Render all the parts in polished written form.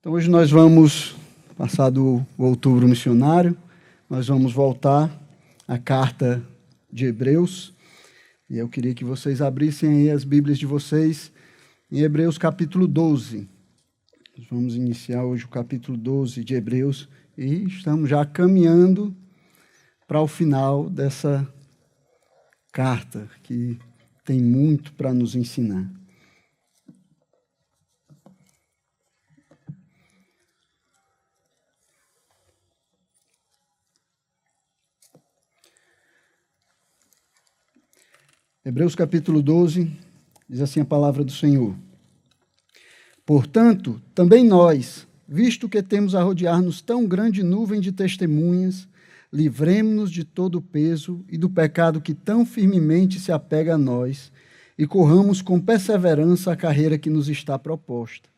Então, hoje nós vamos, passado o outubro missionário, nós vamos voltar à carta de Hebreus. E eu queria que vocês abrissem aí as Bíblias de vocês em Hebreus capítulo 12. Nós vamos iniciar hoje o capítulo 12 de Hebreus e estamos já caminhando para o final dessa carta, que tem muito para nos ensinar. Hebreus capítulo 12, diz assim a palavra do Senhor. Portanto, também nós, visto que temos a rodear-nos tão grande nuvem de testemunhas, livremo-nos de todo o peso e do pecado que tão firmemente se apega a nós, e corramos com perseverança a carreira que nos está proposta,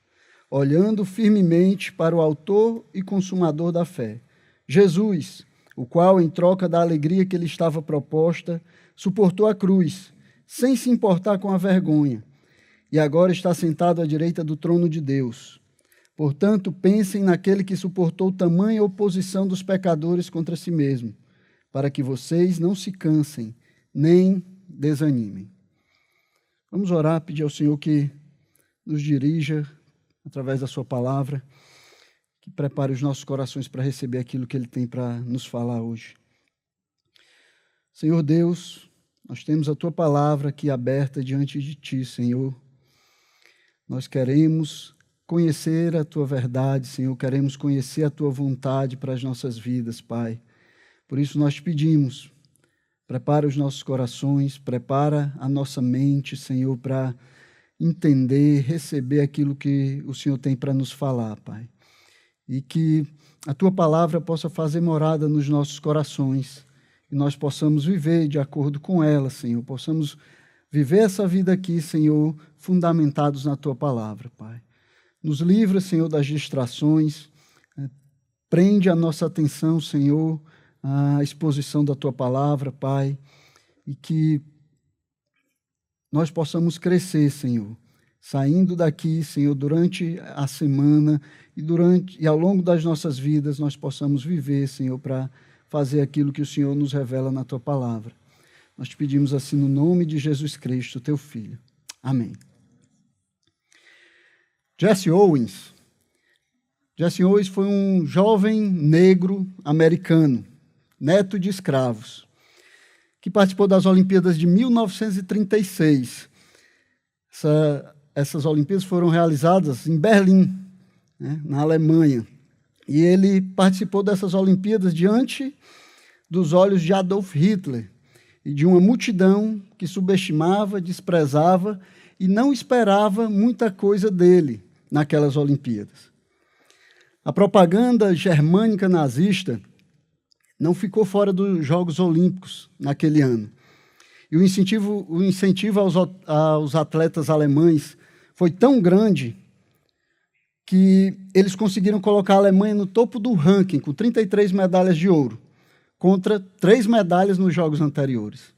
olhando firmemente para o autor e consumador da fé, Jesus, o qual, em troca da alegria que lhe estava proposta, suportou a cruz, sem se importar com a vergonha, e agora está sentado à direita do trono de Deus. Portanto, pensem naquele que suportou tamanha oposição dos pecadores contra si mesmo, para que vocês não se cansem, nem desanimem. Vamos orar, pedir ao Senhor que nos dirija através da sua palavra, que prepare os nossos corações para receber aquilo que Ele tem para nos falar hoje. Senhor Deus, nós temos a Tua palavra aqui aberta diante de Ti, Senhor. Nós queremos conhecer a Tua verdade, Senhor, queremos conhecer a Tua vontade para as nossas vidas, Pai. Por isso nós te pedimos, prepara os nossos corações, prepara a nossa mente, Senhor, para entender, receber aquilo que o Senhor tem para nos falar, Pai. E que a Tua palavra possa fazer morada nos nossos corações, e nós possamos viver de acordo com ela, Senhor. Possamos viver essa vida aqui, Senhor, fundamentados na Tua palavra, Pai. Nos livra, Senhor, das distrações. Prende a nossa atenção, Senhor, à exposição da Tua palavra, Pai. E que nós possamos crescer, Senhor. Saindo daqui, Senhor, durante a semana e ao longo das nossas vidas, nós possamos viver, Senhor, para fazer aquilo que o Senhor nos revela na Tua palavra. Nós te pedimos assim no nome de Jesus Cristo, Teu Filho. Amém. Jesse Owens. Jesse Owens foi um jovem negro americano, neto de escravos, que participou das Olimpíadas de 1936. Essas Olimpíadas foram realizadas em Berlim, né, na Alemanha. E ele participou dessas Olimpíadas diante dos olhos de Adolf Hitler e de uma multidão que subestimava, desprezava e não esperava muita coisa dele naquelas Olimpíadas. A propaganda germânica nazista não ficou fora dos Jogos Olímpicos naquele ano. E o incentivo aos atletas alemães foi tão grande que eles conseguiram colocar a Alemanha no topo do ranking, com 33 medalhas de ouro, contra 3 medalhas nos jogos anteriores.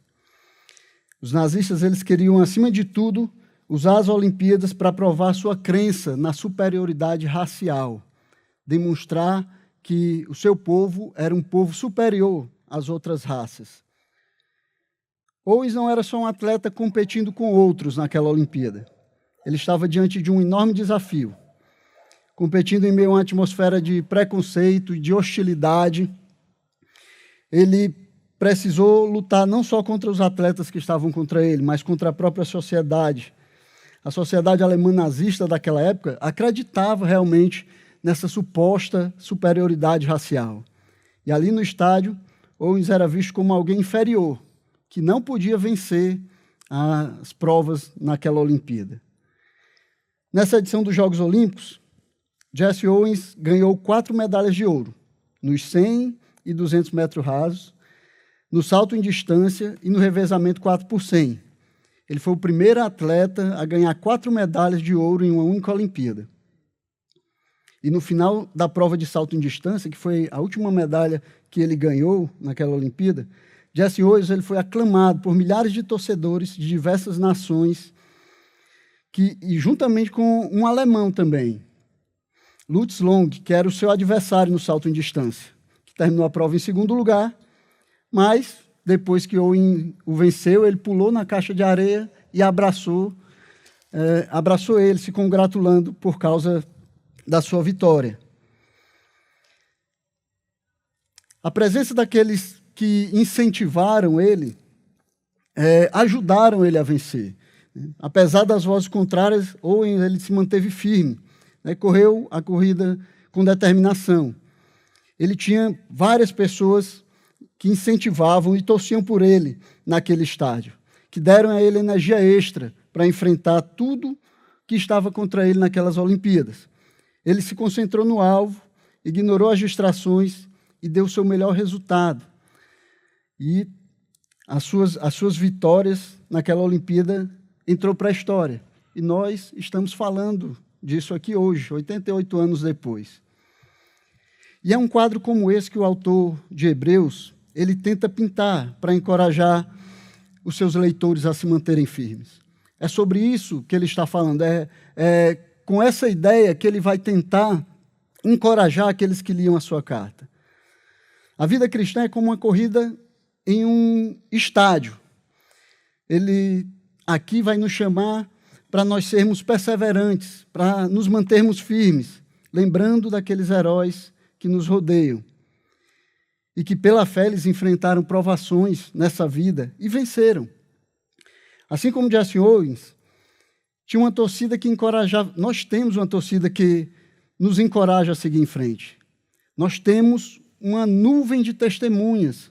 Os nazistas, eles queriam, acima de tudo, usar as Olimpíadas para provar sua crença na superioridade racial, demonstrar que o seu povo era um povo superior às outras raças. Owens não era só um atleta competindo com outros naquela Olimpíada. Ele estava diante de um enorme desafio, competindo em meio a uma atmosfera de preconceito e de hostilidade. Ele precisou lutar não só contra os atletas que estavam contra ele, mas contra a própria sociedade. A sociedade alemã nazista daquela época acreditava realmente nessa suposta superioridade racial. E ali no estádio, Owens era visto como alguém inferior, que não podia vencer as provas naquela Olimpíada. Nessa edição dos Jogos Olímpicos, Jesse Owens ganhou 4 medalhas de ouro, nos 100 e 200 metros rasos, no salto em distância e no revezamento 4 por 100. Ele foi o primeiro atleta a ganhar 4 medalhas de ouro em uma única Olimpíada. E no final da prova de salto em distância, que foi a última medalha que ele ganhou naquela Olimpíada, Jesse Owens ele foi aclamado por milhares de torcedores de diversas nações, e juntamente com um alemão também. Lutz Long, que era o seu adversário no salto em distância, que terminou a prova em segundo lugar, mas depois que Owen o venceu, ele pulou na caixa de areia e abraçou ele, se congratulando por causa da sua vitória. A presença daqueles que incentivaram ele, ajudaram ele a vencer. Apesar das vozes contrárias, Owen ele se manteve firme, correu a corrida com determinação. Ele tinha várias pessoas que incentivavam e torciam por ele naquele estádio, que deram a ele energia extra para enfrentar tudo que estava contra ele naquelas Olimpíadas. Ele se concentrou no alvo, ignorou as distrações e deu o seu melhor resultado. E as suas vitórias naquela Olimpíada entrou para a história. E nós estamos falando disso aqui hoje, 88 anos depois. E é um quadro como esse que o autor de Hebreus, ele tenta pintar para encorajar os seus leitores a se manterem firmes. É sobre isso que ele está falando, é com essa ideia que ele vai tentar encorajar aqueles que liam a sua carta. A vida cristã é como uma corrida em um estádio. Ele aqui vai nos chamar para nós sermos perseverantes, para nos mantermos firmes, lembrando daqueles heróis que nos rodeiam e que pela fé eles enfrentaram provações nessa vida e venceram. Assim como Jesse Owens, tinha uma torcida que encorajava. Nós temos uma torcida que nos encoraja a seguir em frente. Nós temos uma nuvem de testemunhas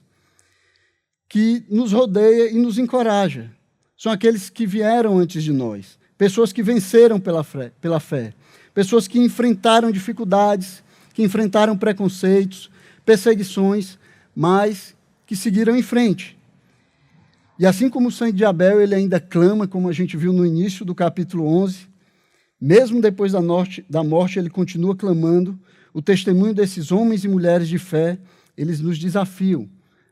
que nos rodeia e nos encoraja. São aqueles que vieram antes de nós, pessoas que venceram pela fé, pessoas que enfrentaram dificuldades, que enfrentaram preconceitos, perseguições, mas que seguiram em frente. E assim como o sangue de Abel, ele ainda clama, como a gente viu no início do capítulo 11, mesmo depois da morte, ele continua clamando. O testemunho desses homens e mulheres de fé, eles nos desafiam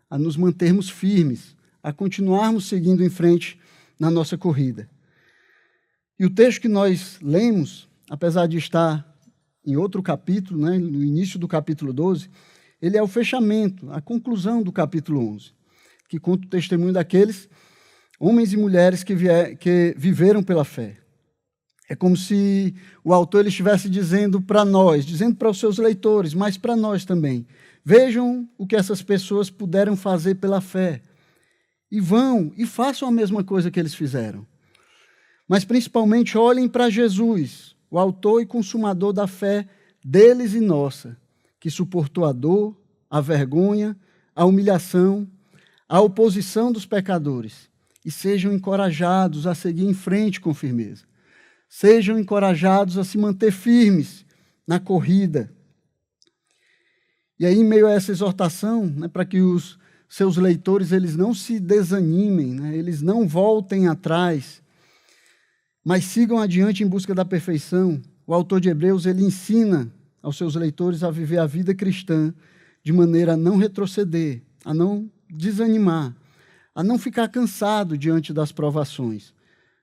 a nos mantermos firmes, a continuarmos seguindo em frente na nossa corrida. E o texto que nós lemos, apesar de estar em outro capítulo, no início do capítulo 12, ele é o fechamento, a conclusão do capítulo 11, que conta o testemunho daqueles homens e mulheres que viveram pela fé. É como se o autor ele estivesse dizendo para nós, dizendo para os seus leitores, mas para nós também. Vejam o que essas pessoas puderam fazer pela fé. E vão e façam a mesma coisa que eles fizeram. Mas principalmente olhem para Jesus, o autor e consumador da fé deles e nossa, que suportou a dor, a vergonha, a humilhação, a oposição dos pecadores. E sejam encorajados a seguir em frente com firmeza. Sejam encorajados a se manter firmes na corrida. E aí, em meio a essa exortação, para que os seus leitores eles não se desanimem, eles não voltem atrás, mas sigam adiante em busca da perfeição, o autor de Hebreus ele ensina aos seus leitores a viver a vida cristã de maneira a não retroceder, a não desanimar, a não ficar cansado diante das provações,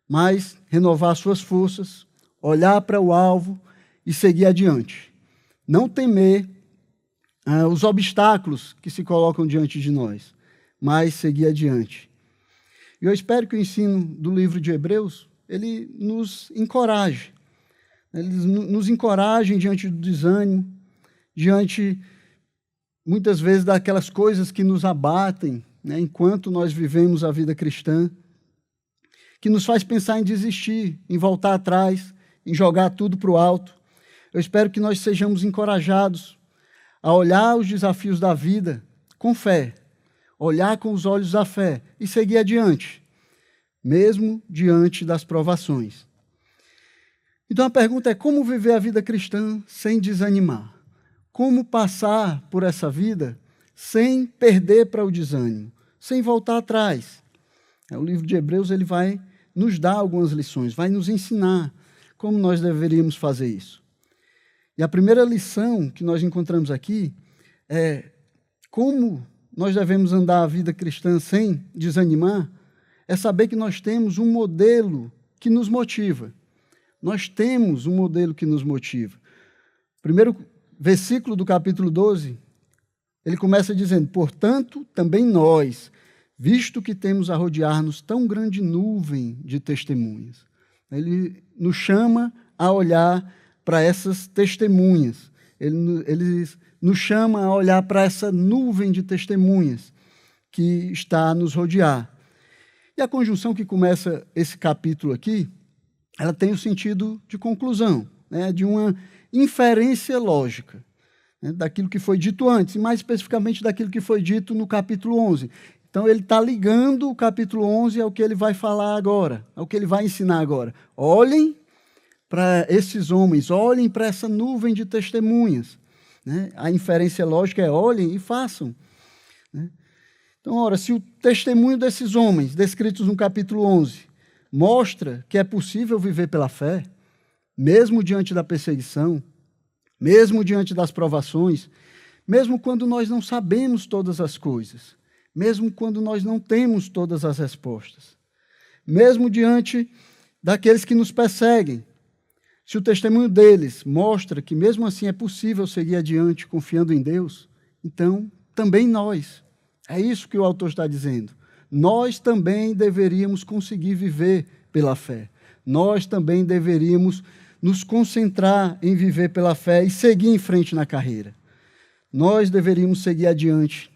mas renovar suas forças, olhar para o alvo e seguir adiante. Não temer os obstáculos que se colocam diante de nós, mas seguir adiante. E eu espero que o ensino do livro de Hebreus, ele nos encoraje. Eles nos encorajem diante do desânimo, diante, muitas vezes, daquelas coisas que nos abatem, enquanto nós vivemos a vida cristã, que nos faz pensar em desistir, em voltar atrás, em jogar tudo para o alto. Eu espero que nós sejamos encorajados a olhar os desafios da vida com fé, olhar com os olhos da fé e seguir adiante, mesmo diante das provações. Então a pergunta é como viver a vida cristã sem desanimar? Como passar por essa vida sem perder para o desânimo, sem voltar atrás? O livro de Hebreus ele vai nos dar algumas lições, vai nos ensinar como nós deveríamos fazer isso. E a primeira lição que nós encontramos aqui é como nós devemos andar a vida cristã sem desanimar, é saber que nós temos um modelo que nos motiva. Nós temos um modelo que nos motiva. Primeiro versículo do capítulo 12, ele começa dizendo: portanto, também nós, visto que temos a rodear-nos tão grande nuvem de testemunhas. Ele nos chama a olhar para essas testemunhas. Ele nos chama a olhar para essa nuvem de testemunhas que está a nos rodear. E a conjunção que começa esse capítulo aqui, ela tem o sentido de conclusão, né, de uma inferência lógica, né, daquilo que foi dito antes, e mais especificamente daquilo que foi dito no capítulo 11. Então, ele está ligando o capítulo 11 ao que ele vai falar agora, ao que ele vai ensinar agora. Olhem para esses homens, olhem para essa nuvem de testemunhas. Né? A inferência lógica é: olhem e façam. Né? Então, ora, se o testemunho desses homens, descritos no capítulo 11, mostra que é possível viver pela fé, mesmo diante da perseguição, mesmo diante das provações, mesmo quando nós não sabemos todas as coisas, mesmo quando nós não temos todas as respostas, mesmo diante daqueles que nos perseguem, se o testemunho deles mostra que mesmo assim é possível seguir adiante confiando em Deus, então também nós, é isso que o autor está dizendo, nós também deveríamos conseguir viver pela fé, nós também deveríamos nos concentrar em viver pela fé e seguir em frente na carreira. Nós deveríamos seguir adiante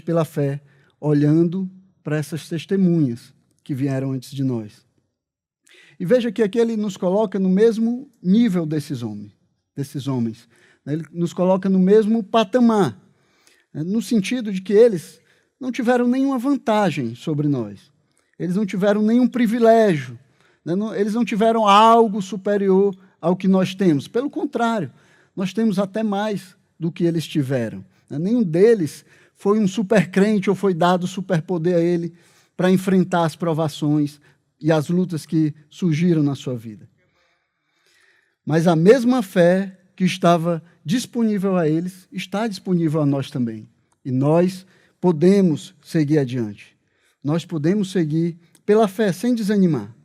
pela fé, olhando para essas testemunhas que vieram antes de nós. E veja que aqui ele nos coloca no mesmo nível desses homens. Ele nos coloca no mesmo patamar, no sentido de que eles não tiveram nenhuma vantagem sobre nós. Eles não tiveram nenhum privilégio. Eles não tiveram algo superior ao que nós temos. Pelo contrário, nós temos até mais do que eles tiveram. Nenhum deles foi um supercrente ou foi dado superpoder a ele para enfrentar as provações e as lutas que surgiram na sua vida. Mas a mesma fé que estava disponível a eles está disponível a nós também. E nós podemos seguir adiante. Nós podemos seguir pela fé sem desanimar.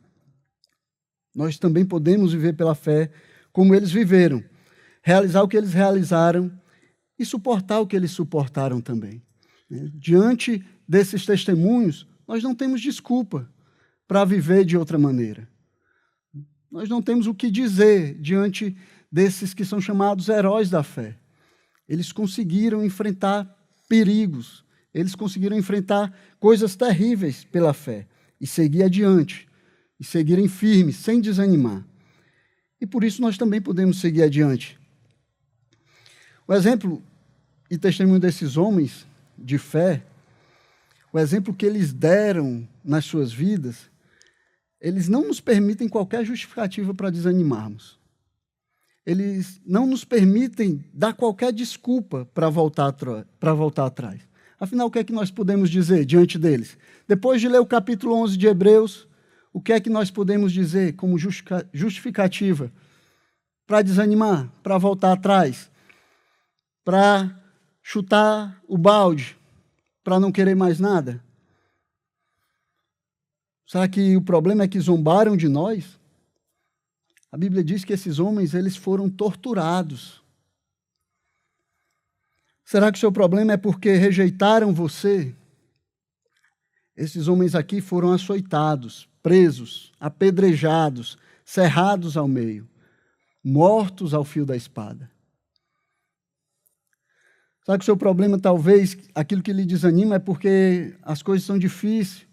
Nós também podemos viver pela fé como eles viveram, realizar o que eles realizaram e suportar o que eles suportaram também. Diante desses testemunhos, nós não temos desculpa para viver de outra maneira. Nós não temos o que dizer diante desses que são chamados heróis da fé. Eles conseguiram enfrentar perigos, eles conseguiram enfrentar coisas terríveis pela fé e seguir adiante, e seguirem firmes, sem desanimar. E por isso nós também podemos seguir adiante. O exemplo e testemunho desses homens de fé, o exemplo que eles deram nas suas vidas, eles não nos permitem qualquer justificativa para desanimarmos. Eles não nos permitem dar qualquer desculpa para voltar atrás. Afinal, o que é que nós podemos dizer diante deles? Depois de ler o capítulo 11 de Hebreus, o que é que nós podemos dizer como justificativa para desanimar, para voltar atrás, para chutar o balde, para não querer mais nada? Será que o problema é que zombaram de nós? A Bíblia diz que esses homens eles foram torturados. Será que o seu problema é porque rejeitaram você? Esses homens aqui foram açoitados, presos, apedrejados, cerrados ao meio, mortos ao fio da espada. Será que o seu problema, talvez, aquilo que lhe desanima é porque as coisas são difíceis,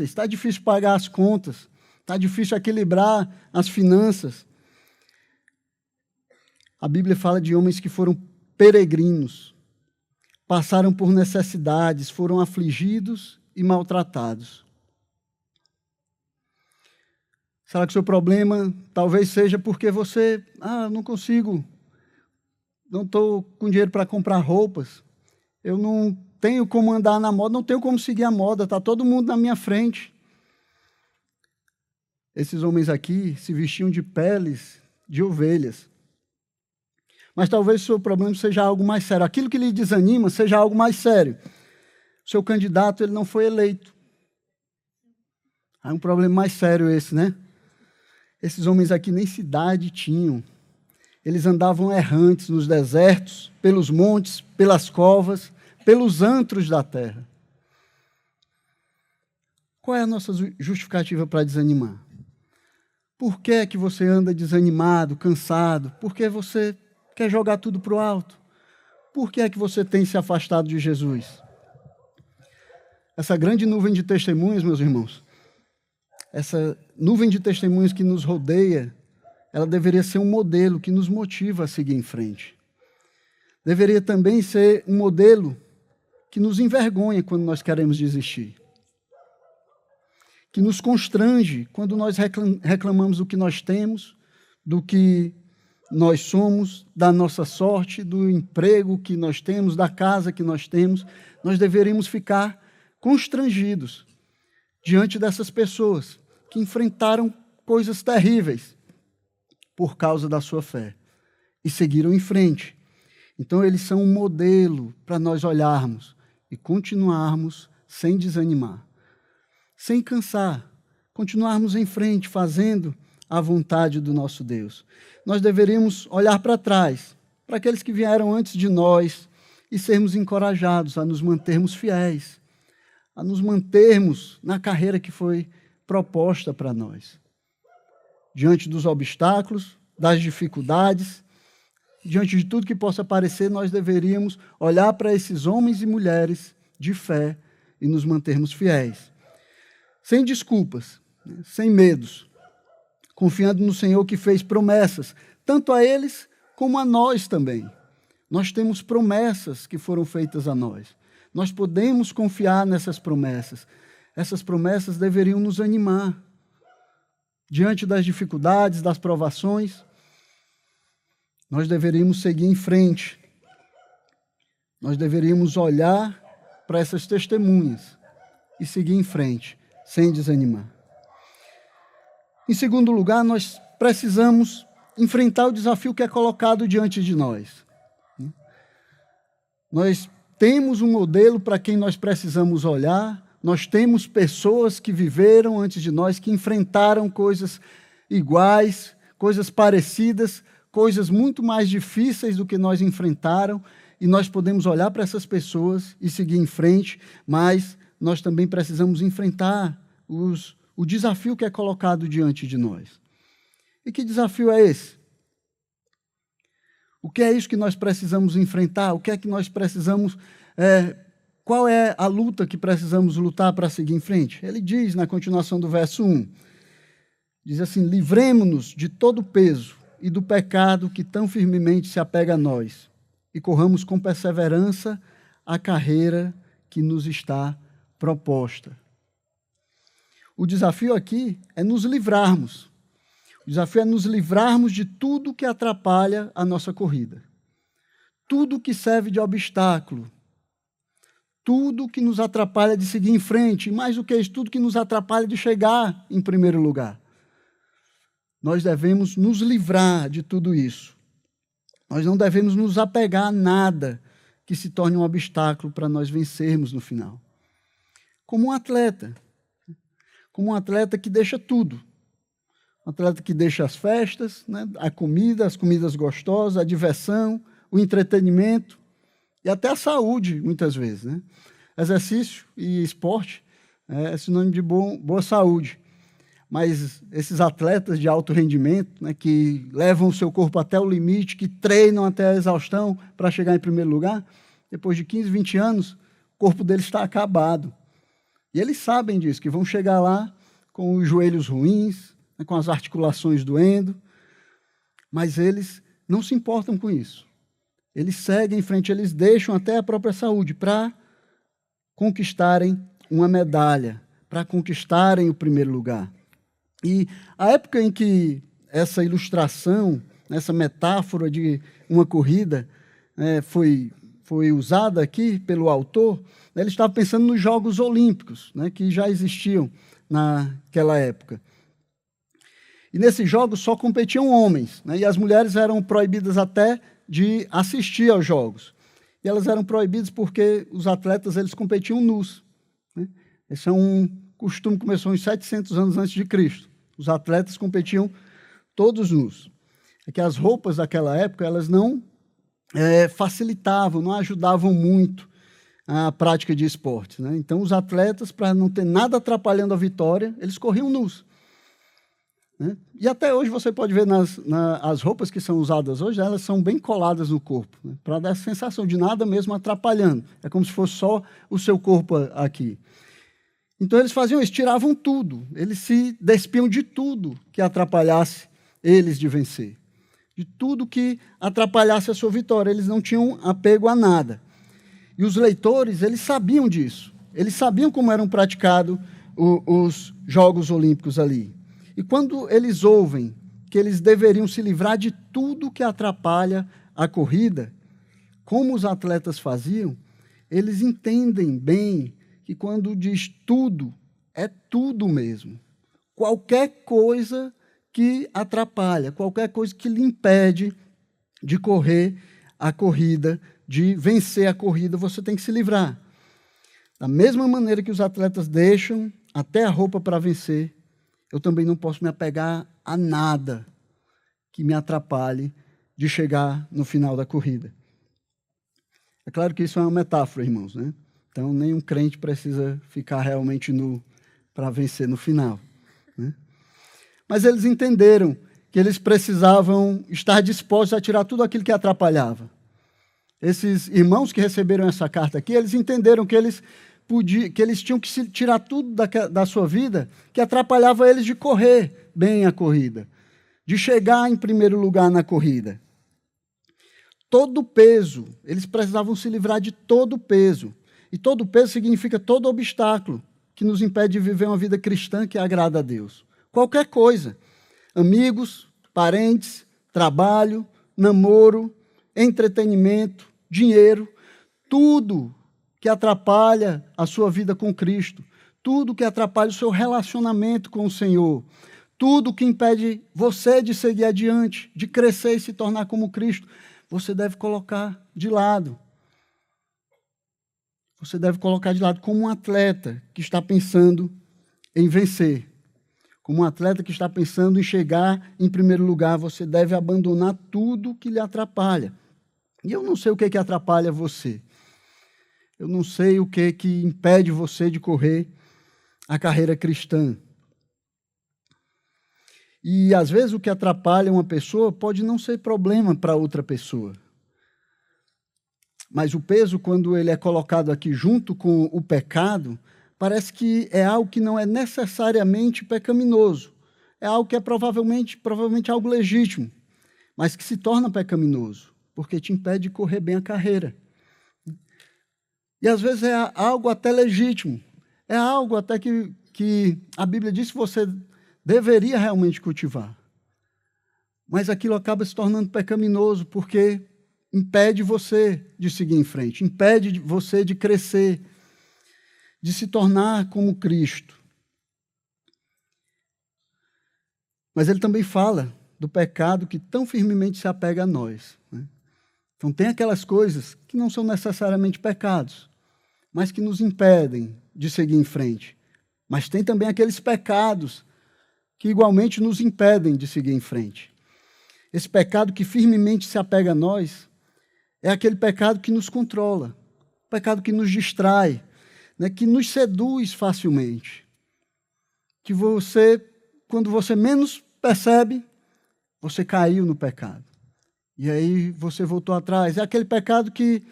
está difícil pagar as contas, está difícil equilibrar as finanças. A Bíblia fala de homens que foram peregrinos, passaram por necessidades, foram afligidos e maltratados. Será que o seu problema talvez seja porque você, não consigo, não estou com dinheiro para comprar roupas, eu não tenho como andar na moda, não tenho como seguir a moda, está todo mundo na minha frente. Esses homens aqui se vestiam de peles de ovelhas. Mas talvez o seu problema seja algo mais sério. Aquilo que lhe desanima seja algo mais sério. O seu candidato ele não foi eleito. É um problema mais sério esse, né? Esses homens aqui nem cidade tinham. Eles andavam errantes nos desertos, pelos montes, pelas covas, pelos antros da terra. Qual é a nossa justificativa para desanimar? Por que é que você anda desanimado, cansado? Por que você quer jogar tudo para o alto? Por que é que você tem se afastado de Jesus? Essa grande nuvem de testemunhas, meus irmãos, essa nuvem de testemunhas que nos rodeia, ela deveria ser um modelo que nos motiva a seguir em frente. Deveria também ser um modelo que nos envergonha quando nós queremos desistir. Que nos constrange quando nós reclamamos do que nós temos, do que nós somos, da nossa sorte, do emprego que nós temos, da casa que nós temos. Nós deveríamos ficar constrangidos diante dessas pessoas que enfrentaram coisas terríveis por causa da sua fé e seguiram em frente. Então, eles são um modelo para nós olharmos e continuarmos sem desanimar, sem cansar, continuarmos em frente, fazendo a vontade do nosso Deus. Nós deveríamos olhar para trás, para aqueles que vieram antes de nós e sermos encorajados a nos mantermos fiéis, a nos mantermos na carreira que foi proposta para nós. Diante dos obstáculos, das dificuldades, diante de tudo que possa aparecer, nós deveríamos olhar para esses homens e mulheres de fé e nos mantermos fiéis. Sem desculpas, sem medos, confiando no Senhor que fez promessas, tanto a eles como a nós também. Nós temos promessas que foram feitas a nós. Nós podemos confiar nessas promessas. Essas promessas deveriam nos animar. Diante das dificuldades, das provações, nós deveríamos seguir em frente. Nós deveríamos olhar para essas testemunhas e seguir em frente, sem desanimar. Em segundo lugar, nós precisamos enfrentar o desafio que é colocado diante de nós. Nós temos um modelo para quem nós precisamos olhar. Nós temos pessoas que viveram antes de nós, que enfrentaram coisas iguais, coisas parecidas, coisas muito mais difíceis do que nós enfrentaram, e nós podemos olhar para essas pessoas e seguir em frente, mas nós também precisamos enfrentar o desafio que é colocado diante de nós. E que desafio é esse? O que é isso que nós precisamos enfrentar? O que é que nós precisamos... Qual é a luta que precisamos lutar para seguir em frente? Ele diz na continuação do verso 1, diz assim: livremo-nos de todo o peso e do pecado que tão firmemente se apega a nós, e corramos com perseverança a carreira que nos está proposta. O desafio aqui é nos livrarmos. O desafio é nos livrarmos de tudo que atrapalha a nossa corrida. Tudo que serve de obstáculo. Tudo que nos atrapalha de seguir em frente, e mais do que isso, tudo que nos atrapalha de chegar em primeiro lugar. Nós devemos nos livrar de tudo isso. Nós não devemos nos apegar a nada que se torne um obstáculo para nós vencermos no final. Como um atleta que deixa tudo. Um atleta que deixa as festas, né, a comida, as comidas gostosas, a diversão, o entretenimento, e até a saúde, muitas vezes. Né? Exercício e esporte é sinônimo de boa saúde. Mas esses atletas de alto rendimento, né, que levam o seu corpo até o limite, que treinam até a exaustão para chegar em primeiro lugar, depois de 15, 20 anos, o corpo deles está acabado. E eles sabem disso, que vão chegar lá com os joelhos ruins, né, com as articulações doendo, mas eles não se importam com isso. Eles seguem em frente, eles deixam até a própria saúde para conquistarem uma medalha, para conquistarem o primeiro lugar. E a época em que essa ilustração, essa metáfora de uma corrida foi usada aqui pelo autor, ele estava pensando nos Jogos Olímpicos, né, que já existiam naquela época. E nesses jogos só competiam homens, né, e as mulheres eram proibidas até de assistir aos jogos. E elas eram proibidas porque os atletas eles competiam nus. Né? Esse é um costume que começou uns 700 anos antes de Cristo. Os atletas competiam todos nus. é que as roupas daquela época elas não facilitavam, não ajudavam muito a prática de esportes, né? Então, os atletas, para não ter nada atrapalhando a vitória, eles corriam nus, né? E até hoje você pode ver as roupas que são usadas hoje, elas são bem coladas no corpo, né? Para dar a sensação de nada mesmo atrapalhando. É como se fosse só o seu corpo aqui. Então, eles faziam isso, tiravam tudo, eles se despiam de tudo que atrapalhasse eles de vencer, de tudo que atrapalhasse a sua vitória. Eles não tinham apego a nada. E os leitores, eles sabiam disso. Eles sabiam como eram praticados os Jogos Olímpicos ali. E quando eles ouvem que eles deveriam se livrar de tudo que atrapalha a corrida, como os atletas faziam, eles entendem bem que quando diz tudo, é tudo mesmo. Qualquer coisa que atrapalha, qualquer coisa que lhe impede de correr a corrida, de vencer a corrida, você tem que se livrar. Da mesma maneira que os atletas deixam até a roupa para vencer, eu também não posso me apegar a nada que me atrapalhe de chegar no final da corrida. É claro que isso é uma metáfora, irmãos, né? Então, nenhum crente precisa ficar realmente nu para vencer no final, né? Mas eles entenderam que eles precisavam estar dispostos a tirar tudo aquilo que atrapalhava. Esses irmãos que receberam essa carta aqui, eles entenderam que eles tinham que tirar tudo da sua vida que atrapalhava eles de correr bem a corrida, de chegar em primeiro lugar na corrida. Todo o peso, eles precisavam se livrar de todo o peso. E todo o peso significa todo obstáculo que nos impede de viver uma vida cristã que agrada a Deus. Qualquer coisa, amigos, parentes, trabalho, namoro, entretenimento, dinheiro, tudo que atrapalha a sua vida com Cristo, tudo que atrapalha o seu relacionamento com o Senhor, tudo que impede você de seguir adiante, de crescer e se tornar como Cristo, você deve colocar de lado. Você deve colocar de lado como um atleta que está pensando em vencer. Como um atleta que está pensando em chegar em primeiro lugar, você deve abandonar tudo que lhe atrapalha. E eu não sei o que atrapalha você. Eu não sei o que impede você de correr a carreira cristã. E, às vezes, o que atrapalha uma pessoa pode não ser problema para outra pessoa. Mas o peso, quando ele é colocado aqui junto com o pecado, parece que é algo que não é necessariamente pecaminoso. É algo que é provavelmente algo legítimo, mas que se torna pecaminoso, porque te impede de correr bem a carreira. E às vezes é algo até legítimo, é algo até que a Bíblia diz que você deveria realmente cultivar. Mas aquilo acaba se tornando pecaminoso, porque impede você de seguir em frente, impede você de crescer, de se tornar como Cristo. Mas ele também fala do pecado que tão firmemente se apega a nós, né? Então tem aquelas coisas que não são necessariamente pecados, mas que nos impedem de seguir em frente. Mas tem também aqueles pecados que igualmente nos impedem de seguir em frente. Esse pecado que firmemente se apega a nós é aquele pecado que nos controla, pecado que nos distrai, né, que nos seduz facilmente. Que você, quando você menos percebe, você caiu no pecado. E aí você voltou atrás. É aquele pecado que,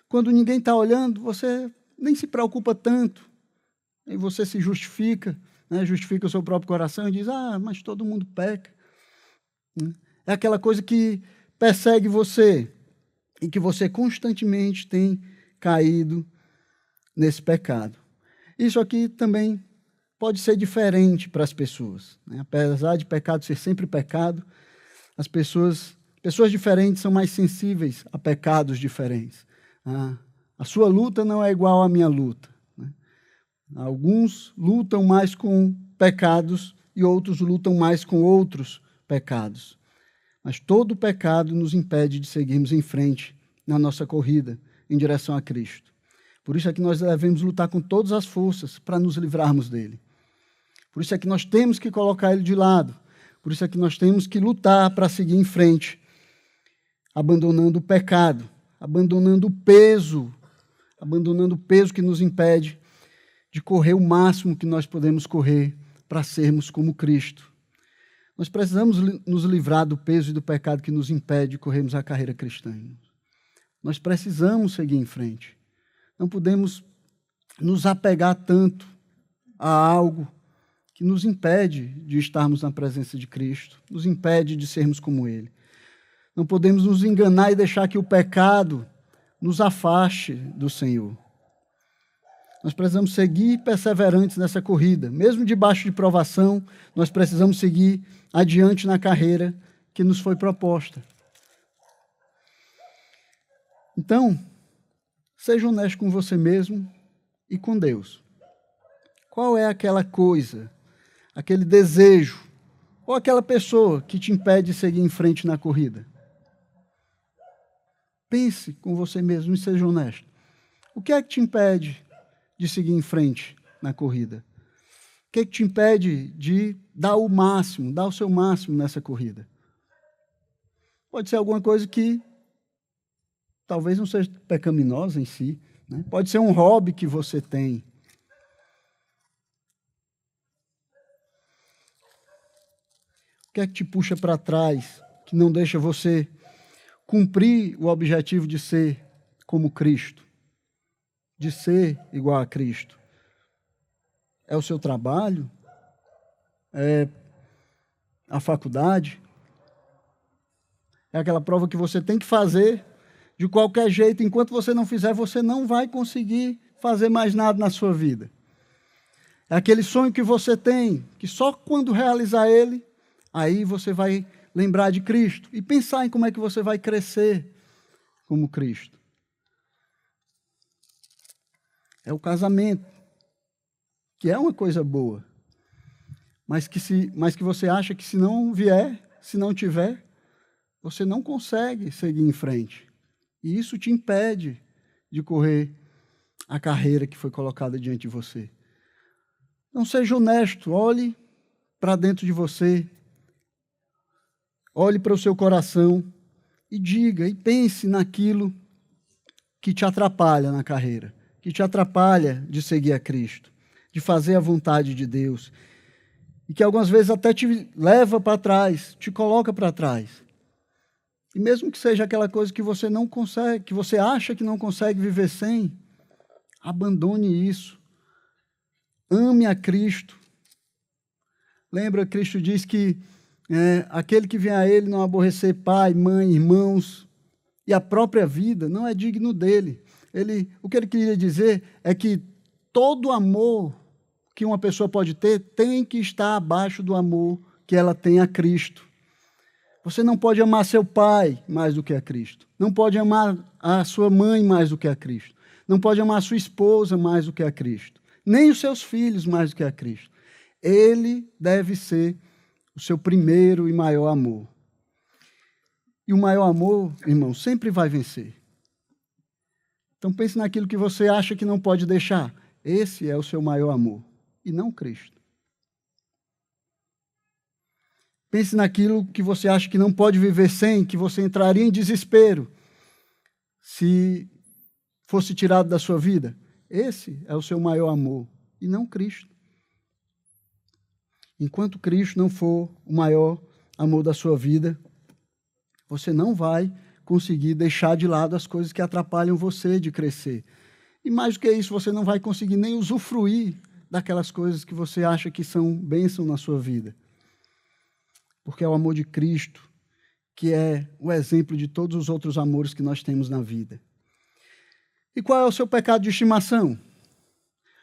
quando ninguém está olhando, você nem se preocupa tanto. E você se justifica, né, justifica o seu próprio coração e diz, mas todo mundo peca. É aquela coisa que persegue você e que você constantemente tem caído nesse pecado. Isso aqui também pode ser diferente para as pessoas, né? Apesar de pecado ser sempre pecado, as pessoas diferentes são mais sensíveis a pecados diferentes. A sua luta não é igual à minha luta, né? Alguns lutam mais com pecados e outros lutam mais com outros pecados. Mas todo pecado nos impede de seguirmos em frente na nossa corrida em direção a Cristo. Por isso é que nós devemos lutar com todas as forças para nos livrarmos dele. Por isso é que nós temos que colocar ele de lado. Por isso é que nós temos que lutar para seguir em frente, abandonando o pecado, abandonando o peso que nos impede de correr o máximo que nós podemos correr para sermos como Cristo. Nós precisamos nos livrar do peso e do pecado que nos impede de corrermos a carreira cristã. Nós precisamos seguir em frente. Não podemos nos apegar tanto a algo que nos impede de estarmos na presença de Cristo, nos impede de sermos como Ele. Não podemos nos enganar e deixar que o pecado nos afaste do Senhor. Nós precisamos seguir perseverantes nessa corrida. Mesmo debaixo de provação, nós precisamos seguir adiante na carreira que nos foi proposta. Então, seja honesto com você mesmo e com Deus. Qual é aquela coisa, aquele desejo, ou aquela pessoa que te impede de seguir em frente na corrida? Pense com você mesmo e seja honesto. O que é que te impede de seguir em frente na corrida? O que é que te impede de dar o máximo, dar o seu máximo nessa corrida? Pode ser alguma coisa que talvez não seja pecaminosa em si, né? Pode ser um hobby que você tem. O que é que te puxa para trás, que não deixa você cumprir o objetivo de ser como Cristo, de ser igual a Cristo? É o seu trabalho? É a faculdade? É aquela prova que você tem que fazer de qualquer jeito. Enquanto você não fizer, você não vai conseguir fazer mais nada na sua vida. É aquele sonho que você tem, que só quando realizar ele, aí você vai lembrar de Cristo e pensar em como é que você vai crescer como Cristo. É o casamento, que é uma coisa boa, mas que você acha que se não vier, se não tiver, você não consegue seguir em frente. E isso te impede de correr a carreira que foi colocada diante de você. Não seja honesto, olhe para dentro de você, olhe para o seu coração e diga e pense naquilo que te atrapalha na carreira, que te atrapalha de seguir a Cristo, de fazer a vontade de Deus, e que algumas vezes até te leva para trás, te coloca para trás. E mesmo que seja aquela coisa que você não consegue, que você acha que não consegue viver sem, abandone isso. Ame a Cristo. Lembra, Cristo diz que aquele que vem a Ele não aborrecer pai, mãe, irmãos e a própria vida, não é digno dele. O que ele queria dizer é que todo amor que uma pessoa pode ter tem que estar abaixo do amor que ela tem a Cristo. Você não pode amar seu pai mais do que a Cristo. Não pode amar a sua mãe mais do que a Cristo. Não pode amar a sua esposa mais do que a Cristo. Nem os seus filhos mais do que a Cristo. Ele deve ser o seu primeiro e maior amor. E o maior amor, irmão, sempre vai vencer. Então pense naquilo que você acha que não pode deixar. Esse é o seu maior amor, e não Cristo. Pense naquilo que você acha que não pode viver sem, que você entraria em desespero se fosse tirado da sua vida. Esse é o seu maior amor, e não Cristo. Enquanto Cristo não for o maior amor da sua vida, você não vai conseguir deixar de lado as coisas que atrapalham você de crescer. E mais do que isso, você não vai conseguir nem usufruir daquelas coisas que você acha que são bênção na sua vida. Porque é o amor de Cristo que é o exemplo de todos os outros amores que nós temos na vida. E qual é o seu pecado de estimação?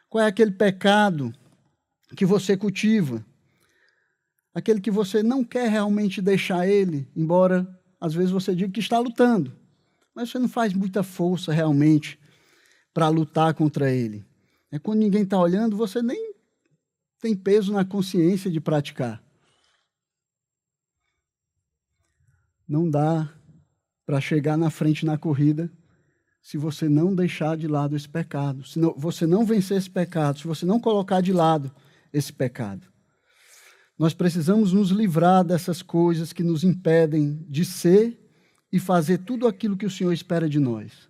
Qual é aquele pecado que você cultiva? Aquele que você não quer realmente deixar ele, embora às vezes você diga que está lutando, mas você não faz muita força realmente para lutar contra ele. É quando ninguém está olhando, você nem tem peso na consciência de praticar. Não dá para chegar na frente na corrida se você não deixar de lado esse pecado, se você não vencer esse pecado, se você não colocar de lado esse pecado. Nós precisamos nos livrar dessas coisas que nos impedem de ser e fazer tudo aquilo que o Senhor espera de nós.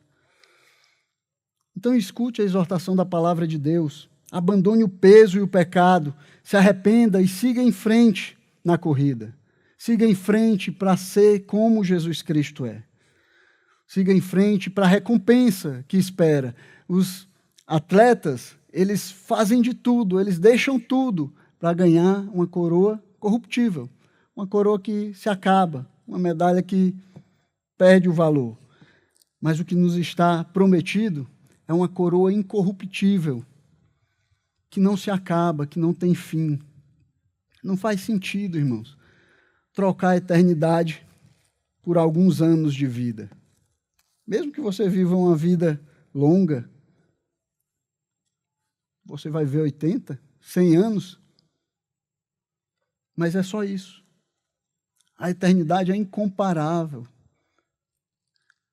Então escute a exortação da palavra de Deus. Abandone o peso e o pecado, se arrependa e siga em frente na corrida. Siga em frente para ser como Jesus Cristo é. Siga em frente para a recompensa que espera. Os atletas, eles fazem de tudo, eles deixam tudo para ganhar uma coroa corruptível, uma coroa que se acaba, uma medalha que perde o valor. Mas o que nos está prometido é uma coroa incorruptível, que não se acaba, que não tem fim. Não faz sentido, irmãos, trocar a eternidade por alguns anos de vida. Mesmo que você viva uma vida longa, você vai ver 80, 100 anos, mas é só isso. A eternidade é incomparável,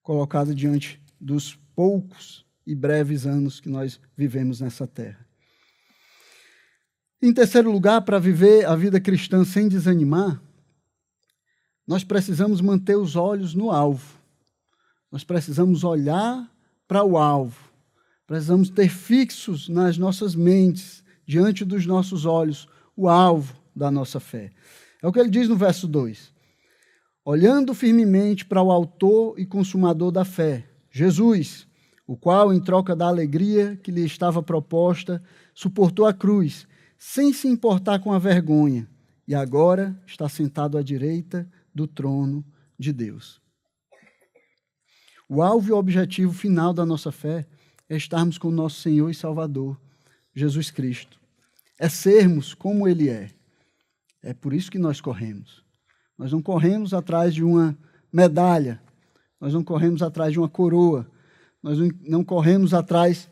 colocada diante dos poucos e breves anos que nós vivemos nessa terra. Em terceiro lugar, para viver a vida cristã sem desanimar, nós precisamos manter os olhos no alvo. Nós precisamos olhar para o alvo. Precisamos ter fixos nas nossas mentes, diante dos nossos olhos, o alvo da nossa fé. É o que ele diz no verso 2. Olhando firmemente para o autor e consumador da fé, Jesus, o qual, em troca da alegria que lhe estava proposta, suportou a cruz, sem se importar com a vergonha, e agora está sentado à direita do trono de Deus. O alvo e o objetivo final da nossa fé é estarmos com o nosso Senhor e Salvador, Jesus Cristo. É sermos como Ele é. É por isso que nós corremos. Nós não corremos atrás de uma medalha, nós não corremos atrás de uma coroa, nós não corremos atrás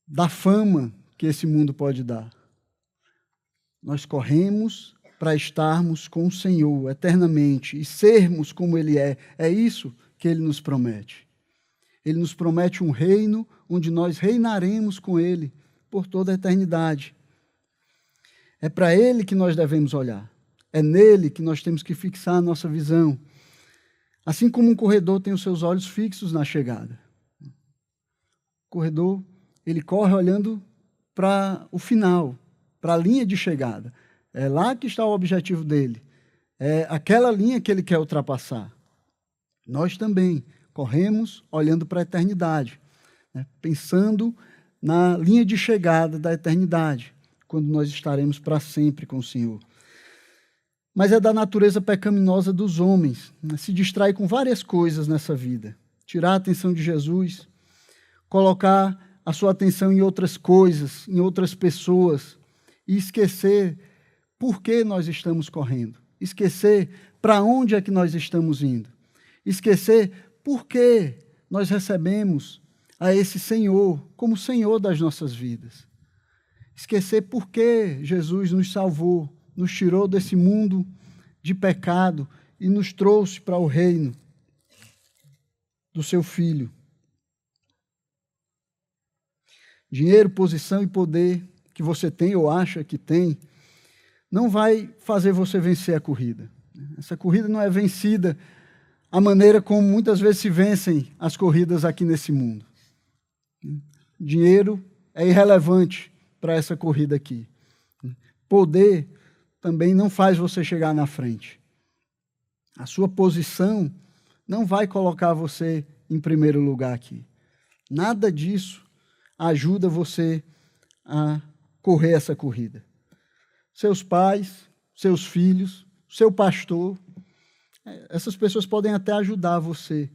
da fama que esse mundo pode dar. Nós corremos para estarmos com o Senhor eternamente e sermos como Ele é. É isso que Ele nos promete. Ele nos promete um reino onde nós reinaremos com Ele por toda a eternidade. É para Ele que nós devemos olhar. É nele que nós temos que fixar a nossa visão. Assim como um corredor tem os seus olhos fixos na chegada. O corredor, ele corre olhando para o final, para a linha de chegada. É lá que está o objetivo dele. É aquela linha que ele quer ultrapassar. Nós também corremos olhando para a eternidade, né? Pensando na linha de chegada da eternidade, quando nós estaremos para sempre com o Senhor. Mas é da natureza pecaminosa dos homens, né? Se distrai com várias coisas nessa vida. Tirar a atenção de Jesus, colocar a sua atenção em outras coisas, em outras pessoas, e esquecer por que nós estamos correndo, esquecer para onde é que nós estamos indo, esquecer por que nós recebemos a esse Senhor como Senhor das nossas vidas, esquecer por que Jesus nos salvou, nos tirou desse mundo de pecado e nos trouxe para o reino do seu Filho. Dinheiro, posição e poder que você tem ou acha que tem, não vai fazer você vencer a corrida. Essa corrida não é vencida a maneira como muitas vezes se vencem as corridas aqui nesse mundo. Dinheiro é irrelevante para essa corrida aqui. Poder também não faz você chegar na frente. A sua posição não vai colocar você em primeiro lugar aqui. Nada disso ajuda você a correr essa corrida. Seus pais, seus filhos, seu pastor, essas pessoas podem até ajudar você,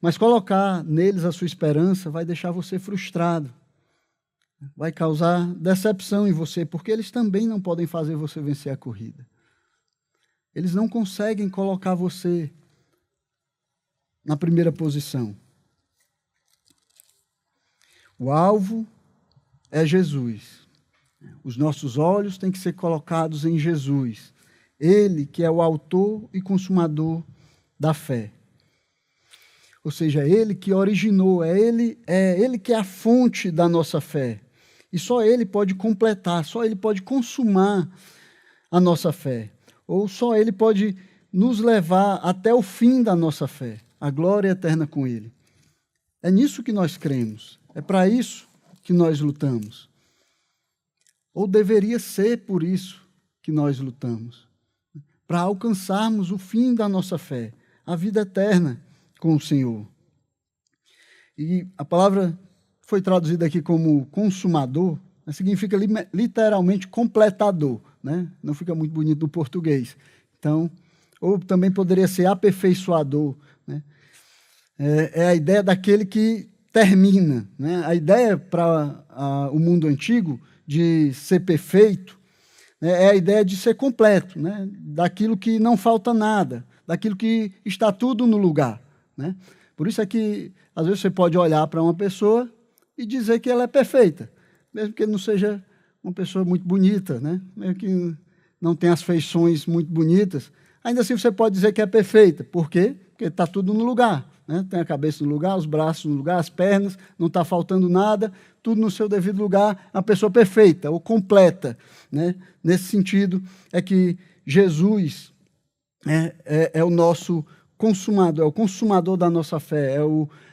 mas colocar neles a sua esperança vai deixar você frustrado, vai causar decepção em você, porque eles também não podem fazer você vencer a corrida. Eles não conseguem colocar você na primeira posição. O alvo é Jesus. Os nossos olhos têm que ser colocados em Jesus. Ele que é o autor e consumador da fé. Ou seja, é Ele que originou, é Ele que é a fonte da nossa fé. E só Ele pode completar, só Ele pode consumar a nossa fé. Ou só Ele pode nos levar até o fim da nossa fé, a glória eterna com Ele. É nisso que nós cremos, é para isso que nós lutamos. Ou deveria ser por isso que nós lutamos, para alcançarmos o fim da nossa fé, a vida eterna com o Senhor. E a palavra foi traduzida aqui como consumador, significa literalmente completador, né? Não fica muito bonito no português. Então, ou também poderia ser aperfeiçoador, né? É a ideia daquele que termina, né? A ideia para o mundo antigo de ser perfeito, né, é a ideia de ser completo, né? Daquilo que não falta nada, daquilo que está tudo no lugar, né? Por isso é que, às vezes, você pode olhar para uma pessoa e dizer que ela é perfeita, mesmo que não seja uma pessoa muito bonita, né? Mesmo que não tenha as feições muito bonitas, ainda assim você pode dizer que é perfeita. Por quê? Porque está tudo no lugar, né? Tem a cabeça no lugar, os braços no lugar, as pernas, não está faltando nada, tudo no seu devido lugar, é uma pessoa perfeita ou completa, né? Nesse sentido, é que Jesus é o nosso consumador, é o consumador da nossa fé,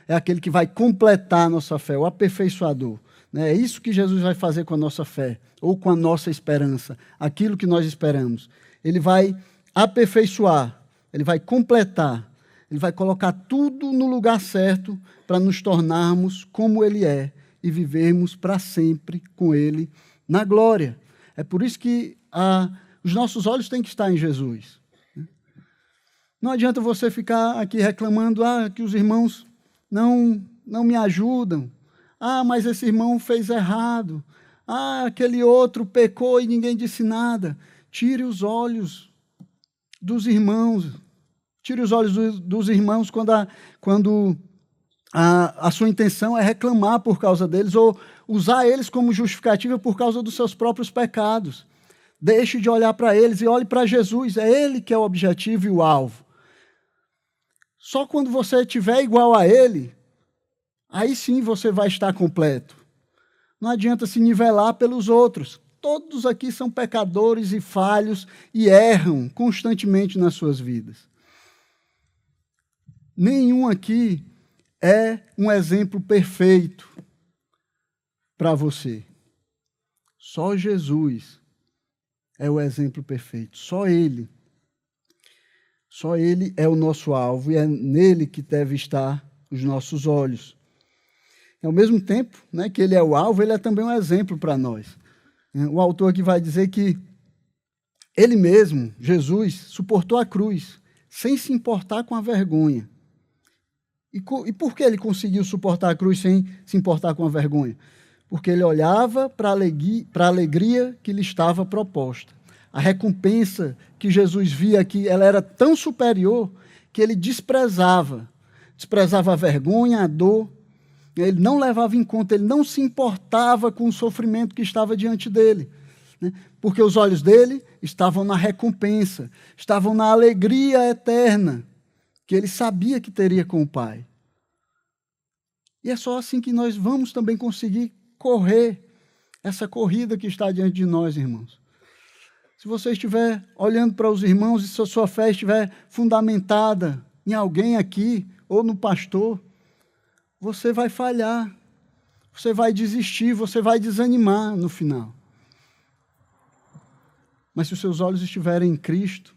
é aquele que vai completar a nossa fé, o aperfeiçoador. Né? É isso que Jesus vai fazer com a nossa fé, ou com a nossa esperança, aquilo que nós esperamos. Ele vai aperfeiçoar, ele vai completar, ele vai colocar tudo no lugar certo para nos tornarmos como ele é e vivermos para sempre com ele na glória. É por isso que os nossos olhos têm que estar em Jesus. Não adianta você ficar aqui reclamando que os irmãos não me ajudam. Mas esse irmão fez errado. Aquele outro pecou e ninguém disse nada. Tire os olhos dos irmãos. Tire os olhos dos irmãos quando a sua intenção é reclamar por causa deles ou usar eles como justificativa por causa dos seus próprios pecados. Deixe de olhar para eles e olhe para Jesus. É Ele que é o objetivo e o alvo. Só quando você estiver igual a Ele, aí sim você vai estar completo. Não adianta se nivelar pelos outros. Todos aqui são pecadores e falhos e erram constantemente nas suas vidas. Nenhum aqui é um exemplo perfeito para você. Só Jesus é o exemplo perfeito. Só Ele. Só Ele é o nosso alvo e é nele que deve estar os nossos olhos. E, ao mesmo tempo, né, que Ele é o alvo, Ele é também um exemplo para nós. O autor aqui vai dizer que Ele mesmo, Jesus, suportou a cruz sem se importar com a vergonha. E por que Ele conseguiu suportar a cruz sem se importar com a vergonha? Porque Ele olhava para a alegria que lhe estava proposta. A recompensa que Jesus via aqui, ela era tão superior que Ele desprezava a vergonha, a dor. Ele não levava em conta, ele não se importava com o sofrimento que estava diante dele, né? Porque os olhos dele estavam na recompensa, estavam na alegria eterna que ele sabia que teria com o Pai. E é só assim que nós vamos também conseguir correr essa corrida que está diante de nós, irmãos. Se você estiver olhando para os irmãos e se a sua fé estiver fundamentada em alguém aqui ou no pastor, você vai falhar, você vai desistir, você vai desanimar no final. Mas se os seus olhos estiverem em Cristo,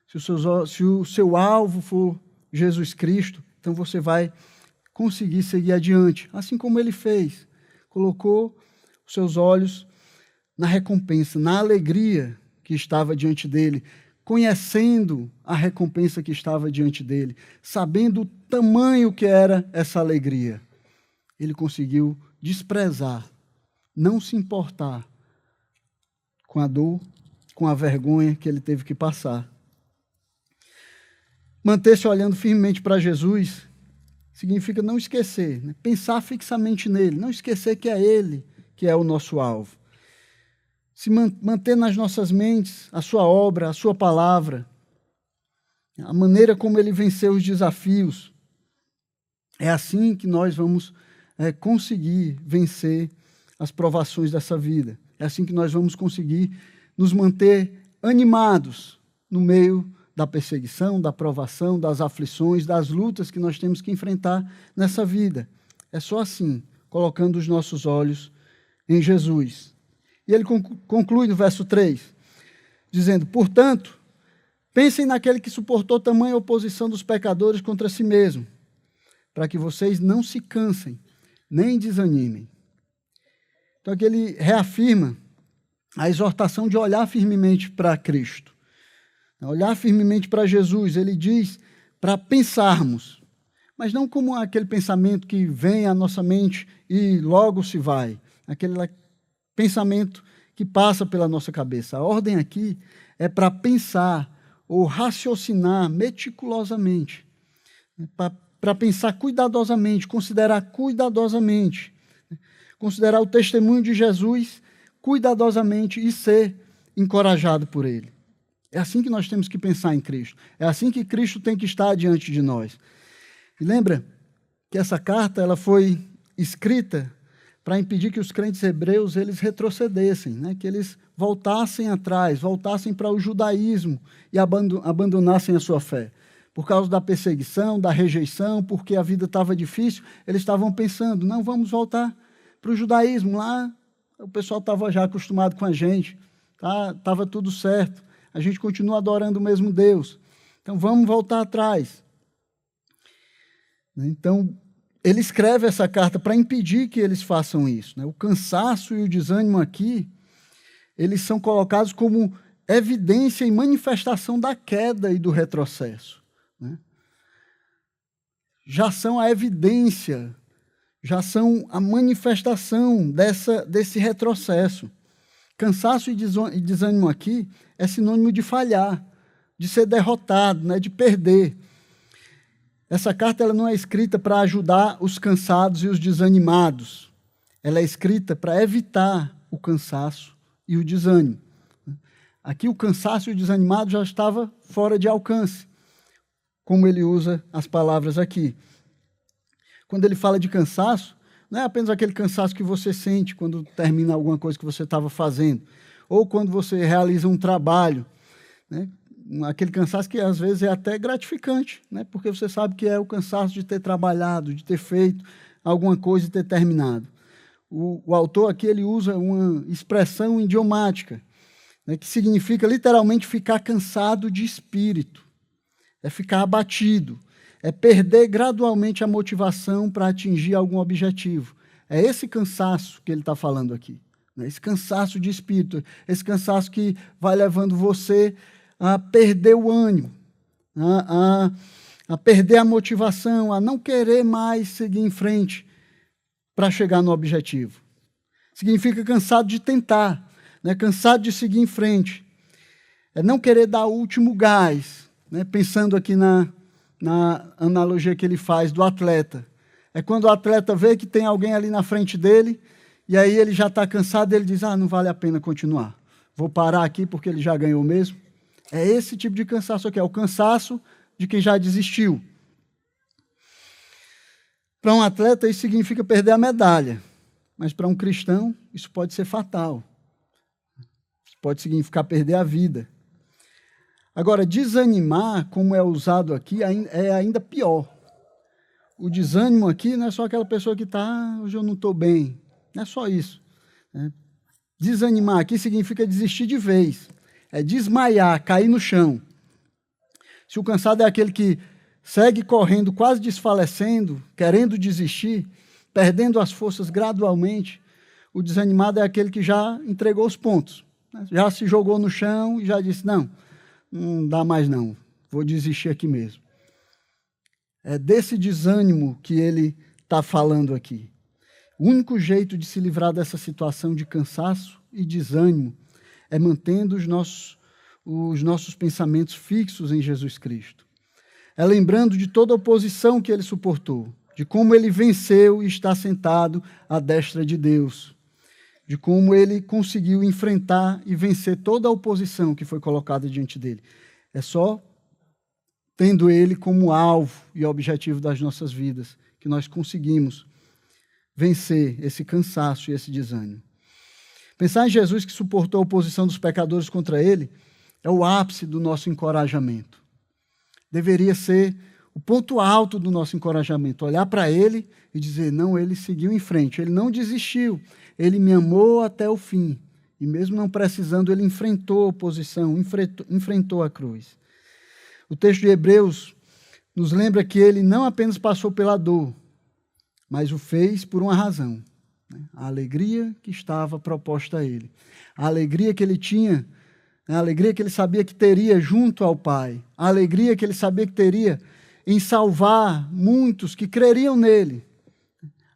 se o seu alvo for Jesus Cristo, então você vai conseguir seguir adiante, assim como Ele fez. Colocou os seus olhos na recompensa, na alegria que estava diante dele, conhecendo a recompensa que estava diante dele, sabendo o tamanho que era essa alegria. Ele conseguiu desprezar, não se importar com a dor, com a vergonha que ele teve que passar. Manter-se olhando firmemente para Jesus significa não esquecer, né? Pensar fixamente nele, não esquecer que é Ele que é o nosso alvo. Se manter nas nossas mentes a sua obra, a sua palavra, a maneira como ele venceu os desafios. É assim que nós vamos conseguir vencer as provações dessa vida. É assim que nós vamos conseguir nos manter animados no meio da perseguição, da provação, das aflições, das lutas que nós temos que enfrentar nessa vida. É só assim, colocando os nossos olhos em Jesus. E ele conclui no verso 3, dizendo: portanto, pensem naquele que suportou tamanha oposição dos pecadores contra si mesmo, para que vocês não se cansem, nem desanimem. Então aqui ele reafirma a exortação de olhar firmemente para Cristo. Olhar firmemente para Jesus, ele diz para pensarmos, mas não como aquele pensamento que vem à nossa mente e logo se vai, aquele pensamento que passa pela nossa cabeça. A ordem aqui é para pensar ou raciocinar meticulosamente, para pensar cuidadosamente, considerar o testemunho de Jesus cuidadosamente e ser encorajado por ele. É assim que nós temos que pensar em Cristo. É assim que Cristo tem que estar diante de nós. E lembra que essa carta ela foi escrita para impedir que os crentes hebreus eles retrocedessem, né? Que eles voltassem atrás, voltassem para o judaísmo e abandonassem a sua fé. Por causa da perseguição, da rejeição, porque a vida estava difícil, eles estavam pensando, não, vamos voltar para o judaísmo. Lá o pessoal estava já acostumado com a gente, estava tudo certo. A gente continua adorando o mesmo Deus. Então, vamos voltar atrás. Então, ele escreve essa carta para impedir que eles façam isso. O cansaço e o desânimo aqui, eles são colocados como evidência e manifestação da queda e do retrocesso. Já são a evidência, já são a manifestação desse retrocesso. Cansaço e desânimo aqui é sinônimo de falhar, de ser derrotado, de perder. Essa carta ela não é escrita para ajudar os cansados e os desanimados. Ela é escrita para evitar o cansaço e o desânimo. Aqui o cansaço e o desanimado já estava fora de alcance, como ele usa as palavras aqui. Quando ele fala de cansaço, não é apenas aquele cansaço que você sente quando termina alguma coisa que você estava fazendo, ou quando você realiza um trabalho, aquele cansaço que às vezes é até gratificante, porque você sabe que é o cansaço de ter trabalhado, de ter feito alguma coisa e ter terminado. O autor aqui ele usa uma expressão idiomática, que significa literalmente ficar cansado de espírito, é ficar abatido, é perder gradualmente a motivação para atingir algum objetivo. É esse cansaço que ele está falando aqui. Esse cansaço de espírito, esse cansaço que vai levando você a perder o ânimo, a perder a motivação, a não querer mais seguir em frente para chegar no objetivo. Significa cansado de tentar, cansado de seguir em frente. É não querer dar o último gás, pensando aqui na analogia que ele faz do atleta. É quando o atleta vê que tem alguém ali na frente dele, e aí ele já está cansado, ele diz, não vale a pena continuar. Vou parar aqui porque ele já ganhou mesmo. É esse tipo de cansaço aqui, é o cansaço de quem já desistiu. Para um atleta, isso significa perder a medalha. Mas para um cristão, isso pode ser fatal. Isso pode significar perder a vida. Agora, desanimar, como é usado aqui, é ainda pior. O desânimo aqui não é só aquela pessoa que está, hoje eu não estou bem. Não é só isso. Desanimar aqui significa desistir de vez. É desmaiar, cair no chão. Se o cansado é aquele que segue correndo, quase desfalecendo, querendo desistir, perdendo as forças gradualmente, o desanimado é aquele que já entregou os pontos. Já se jogou no chão e já disse, não dá mais não, vou desistir aqui mesmo. É desse desânimo que ele está falando aqui. O único jeito de se livrar dessa situação de cansaço e desânimo é mantendo os nossos pensamentos fixos em Jesus Cristo. É lembrando de toda a oposição que ele suportou, de como ele venceu e está sentado à destra de Deus, de como ele conseguiu enfrentar e vencer toda a oposição que foi colocada diante dele. É só tendo ele como alvo e objetivo das nossas vidas que nós conseguimos vencer esse cansaço e esse desânimo. Pensar em Jesus que suportou a oposição dos pecadores contra ele é o ápice do nosso encorajamento. Deveria ser o ponto alto do nosso encorajamento, olhar para ele e dizer, não, ele seguiu em frente, ele não desistiu, ele me amou até o fim. E mesmo não precisando, ele enfrentou a oposição, enfrentou a cruz. O texto de Hebreus nos lembra que ele não apenas passou pela dor, mas o fez por uma razão. A alegria que estava proposta a ele. A alegria que ele tinha, a alegria que ele sabia que teria junto ao Pai. A alegria que ele sabia que teria em salvar muitos que creriam nele.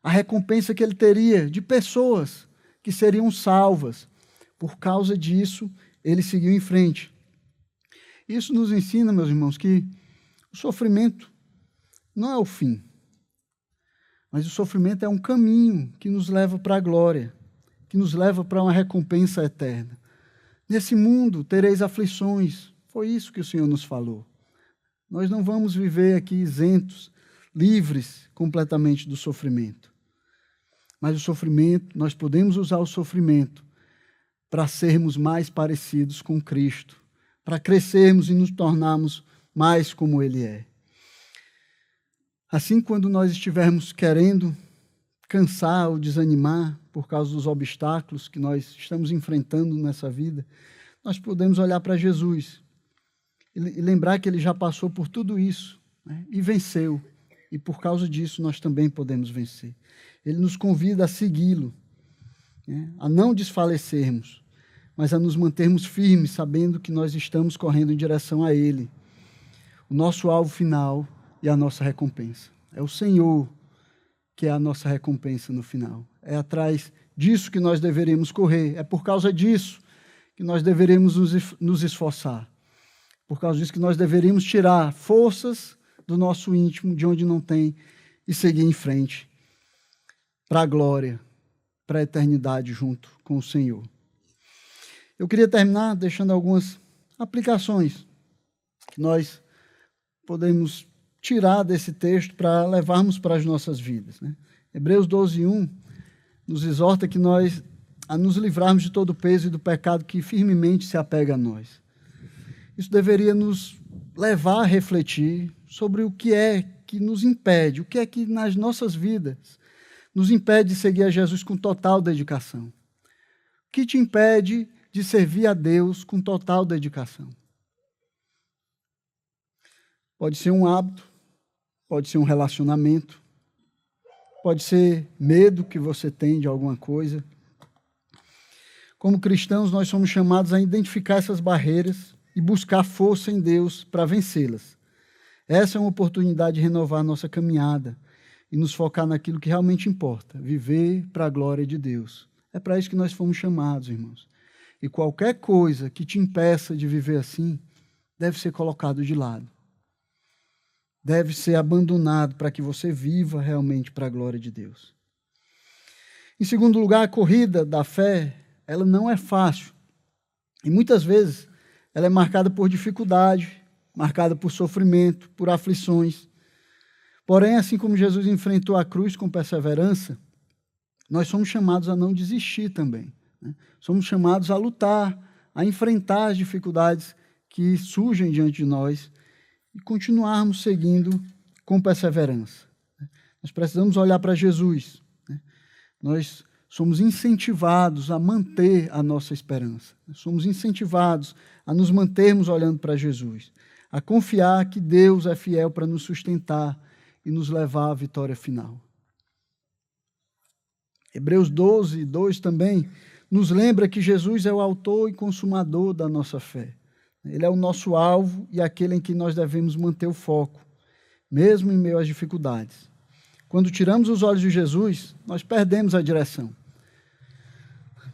A recompensa que ele teria de pessoas que seriam salvas. Por causa disso, ele seguiu em frente. Isso nos ensina, meus irmãos, que o sofrimento não é o fim. Mas o sofrimento é um caminho que nos leva para a glória, que nos leva para uma recompensa eterna. Nesse mundo tereis aflições. Foi isso que o Senhor nos falou. Nós não vamos viver aqui isentos, livres completamente do sofrimento. Mas o sofrimento, nós podemos usar o sofrimento para sermos mais parecidos com Cristo, para crescermos e nos tornarmos mais como Ele é. Assim, quando nós estivermos querendo cansar ou desanimar por causa dos obstáculos que nós estamos enfrentando nessa vida, nós podemos olhar para Jesus e lembrar que Ele já passou por tudo isso, né, e venceu. E por causa disso nós também podemos vencer. Ele nos convida a segui-lo, né, a não desfalecermos, mas a nos mantermos firmes, sabendo que nós estamos correndo em direção a Ele. O nosso alvo final e a nossa recompensa. É o Senhor que é a nossa recompensa no final. É atrás disso que nós deveríamos correr. É por causa disso que nós deveríamos nos esforçar. Por causa disso que nós deveríamos tirar forças do nosso íntimo, de onde não tem, e seguir em frente para a glória, para a eternidade junto com o Senhor. Eu queria terminar deixando algumas aplicações que nós podemos tirar desse texto para levarmos para as nossas vidas, né? Hebreus 12:1 nos exorta que nós a nos livrarmos de todo o peso e do pecado que firmemente se apega a nós. Isso deveria nos levar a refletir sobre o que é que nos impede, o que é que nas nossas vidas nos impede de seguir a Jesus com total dedicação. O que te impede de servir a Deus com total dedicação? Pode ser um hábito, pode ser um relacionamento, pode ser medo que você tem de alguma coisa. Como cristãos, nós somos chamados a identificar essas barreiras e buscar força em Deus para vencê-las. Essa é uma oportunidade de renovar a nossa caminhada e nos focar naquilo que realmente importa, viver para a glória de Deus. É para isso que nós fomos chamados, irmãos. E qualquer coisa que te impeça de viver assim, deve ser colocado de lado. Deve ser abandonado para que você viva realmente para a glória de Deus. Em segundo lugar, a corrida da fé, ela não é fácil. E muitas vezes ela é marcada por dificuldade, marcada por sofrimento, por aflições. Porém, assim como Jesus enfrentou a cruz com perseverança, nós somos chamados a não desistir também, né? Somos chamados a lutar, a enfrentar as dificuldades que surgem diante de nós e continuarmos seguindo com perseverança. Nós precisamos olhar para Jesus, né? Nós somos incentivados a manter a nossa esperança. Nós somos incentivados a nos mantermos olhando para Jesus, a confiar que Deus é fiel para nos sustentar e nos levar à vitória final. Hebreus 12:2 também nos lembra que Jesus é o autor e consumador da nossa fé. Ele é o nosso alvo e aquele em que nós devemos manter o foco, mesmo em meio às dificuldades. Quando tiramos os olhos de Jesus, nós perdemos a direção.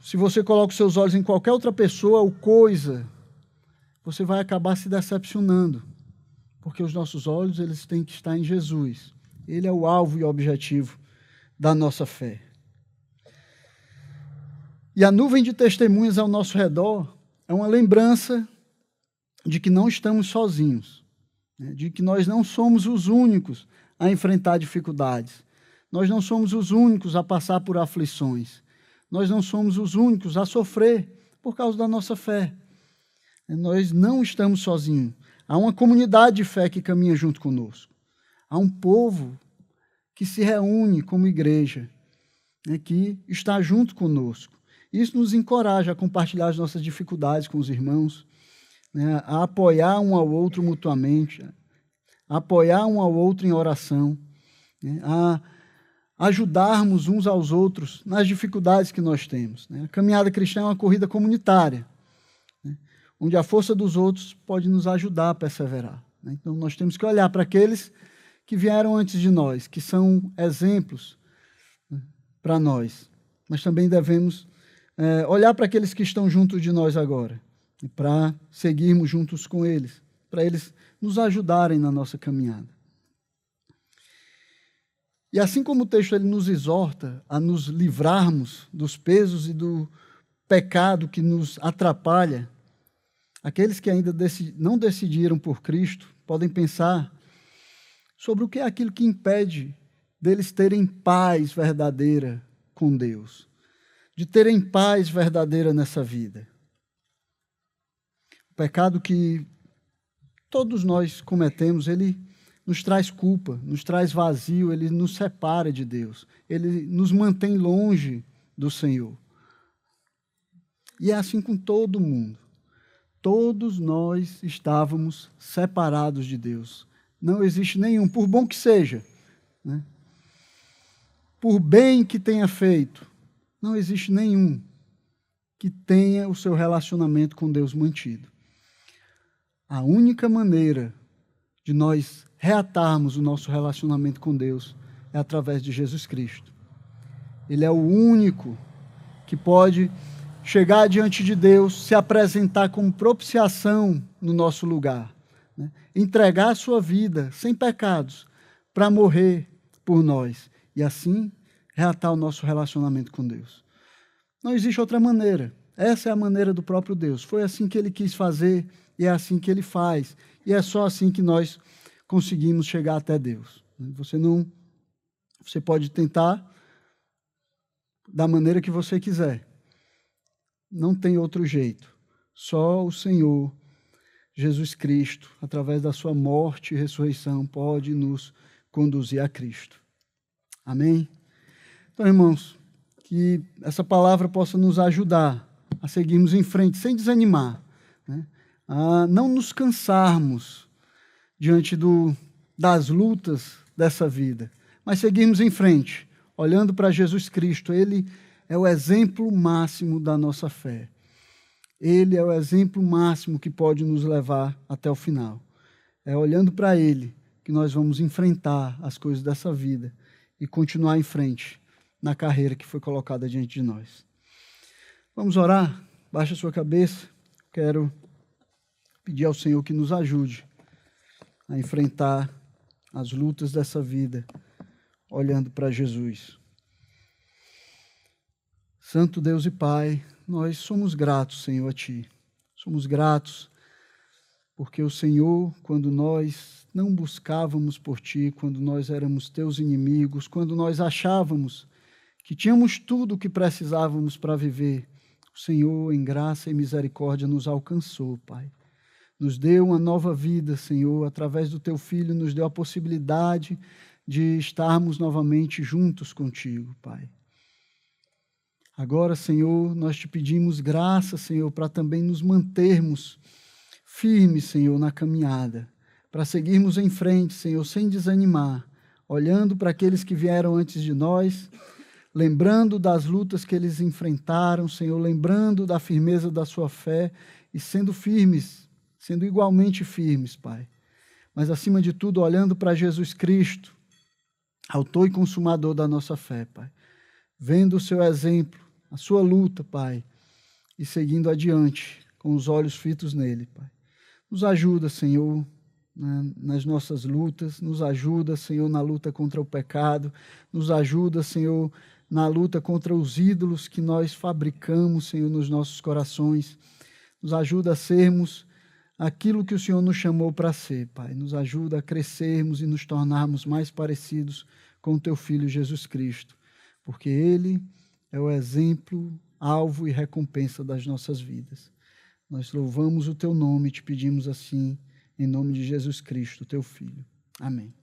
Se você coloca os seus olhos em qualquer outra pessoa ou coisa, você vai acabar se decepcionando, porque os nossos olhos eles têm que estar em Jesus. Ele é o alvo e objetivo da nossa fé. E a nuvem de testemunhas ao nosso redor é uma lembrança de que não estamos sozinhos, né? De que nós não somos os únicos a enfrentar dificuldades. Nós não somos os únicos a passar por aflições. Nós não somos os únicos a sofrer por causa da nossa fé. Nós não estamos sozinhos. Há uma comunidade de fé que caminha junto conosco. Há um povo que se reúne como igreja, que está junto conosco. Isso nos encoraja a compartilhar as nossas dificuldades com os irmãos, a apoiar um ao outro mutuamente, a apoiar um ao outro em oração, a ajudarmos uns aos outros nas dificuldades que nós temos. A caminhada cristã é uma corrida comunitária, onde a força dos outros pode nos ajudar a perseverar. Então, nós temos que olhar para aqueles que vieram antes de nós, que são exemplos para nós, mas também devemos olhar para aqueles que estão junto de nós agora, para seguirmos juntos com eles, para eles nos ajudarem na nossa caminhada. E assim como o texto ele nos exorta a nos livrarmos dos pesos e do pecado que nos atrapalha, aqueles que ainda não decidiram por Cristo podem pensar sobre o que é aquilo que impede deles terem paz verdadeira com Deus, de terem paz verdadeira nessa vida. O pecado que todos nós cometemos, ele nos traz culpa, nos traz vazio, ele nos separa de Deus, ele nos mantém longe do Senhor. E é assim com todo mundo. Todos nós estávamos separados de Deus. Não existe nenhum, por bom que seja, por bem que tenha feito, não existe nenhum que tenha o seu relacionamento com Deus mantido. A única maneira de nós reatarmos o nosso relacionamento com Deus é através de Jesus Cristo. Ele é o único que pode chegar diante de Deus, se apresentar como propiciação no nosso lugar, entregar a sua vida sem pecados para morrer por nós e assim reatar o nosso relacionamento com Deus. Não existe outra maneira. Essa é a maneira do próprio Deus. Foi assim que ele quis fazer e é assim que ele faz. E é só assim que nós conseguimos chegar até Deus. Você pode tentar da maneira que você quiser. Não tem outro jeito. Só o Senhor Jesus Cristo, através da sua morte e ressurreição, pode nos conduzir a Cristo. Amém? Então, irmãos, que essa palavra possa nos ajudar a seguirmos em frente, sem desanimar, a não nos cansarmos diante das lutas dessa vida, mas seguirmos em frente, olhando para Jesus Cristo. Ele é o exemplo máximo da nossa fé. Ele é o exemplo máximo que pode nos levar até o final. É olhando para Ele que nós vamos enfrentar as coisas dessa vida e continuar em frente na carreira que foi colocada diante de nós. Vamos orar? Baixa a sua cabeça. Quero pedir ao Senhor que nos ajude a enfrentar as lutas dessa vida, olhando para Jesus. Santo Deus e Pai, nós somos gratos, Senhor, a Ti. Somos gratos porque o Senhor, quando nós não buscávamos por Ti, quando nós éramos Teus inimigos, quando nós achávamos que tínhamos tudo o que precisávamos para viver, o Senhor, em graça e misericórdia, nos alcançou, Pai. Nos deu uma nova vida, Senhor, através do Teu Filho, nos deu a possibilidade de estarmos novamente juntos contigo, Pai. Agora, Senhor, nós Te pedimos graça, Senhor, para também nos mantermos firmes, Senhor, na caminhada, para seguirmos em frente, Senhor, sem desanimar, olhando para aqueles que vieram antes de nós, lembrando das lutas que eles enfrentaram, Senhor, lembrando da firmeza da sua fé e sendo firmes, sendo igualmente firmes, Pai. Mas, acima de tudo, olhando para Jesus Cristo, autor e consumador da nossa fé, Pai. Vendo o seu exemplo, a sua luta, Pai, e seguindo adiante com os olhos fitos nele, Pai. Nos ajuda, Senhor, nas nossas lutas, nos ajuda, Senhor, na luta contra o pecado, nos ajuda, Senhor, na luta contra os ídolos que nós fabricamos, Senhor, nos nossos corações. Nos ajuda a sermos aquilo que o Senhor nos chamou para ser, Pai. Nos ajuda a crescermos e nos tornarmos mais parecidos com o teu Filho Jesus Cristo, porque Ele é o exemplo, alvo e recompensa das nossas vidas. Nós louvamos o teu nome e te pedimos assim, em nome de Jesus Cristo, teu Filho. Amém.